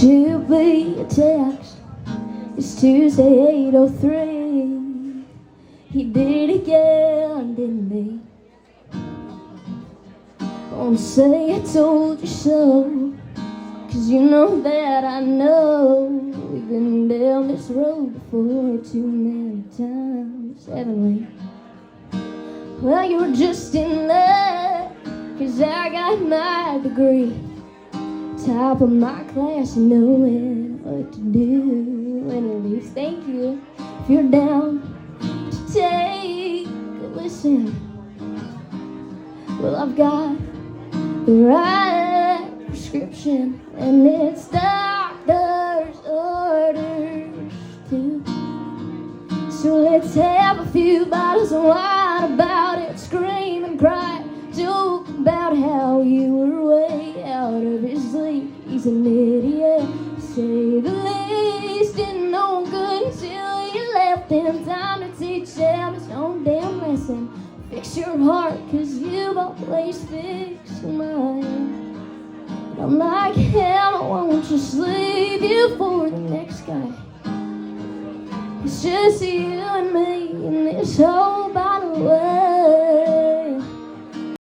Should be a text. It's Tuesday, 8:03. He did it again, didn't he? Won't say I told you so, 'cause you know that I know. We've been down this road before too many times, haven't we? Well, you were just in luck, 'cause I got my degree, top of my class, knowing what to do when you leave. Thank you. If you're down to take a listen, well, I've got the right prescription, and it's doctor's orders too. So let's have a few bottles of wine about it, scream and cry, joke about how you were way out of his league. He's an idiot, to say the least. Didn't know good until you left him. Time to teach him his own damn lesson. Fix your heart, 'cause you've always fixed mine. I'm like him, I won't just leave you for the next guy. It's just you and me in this whole bottle of wine.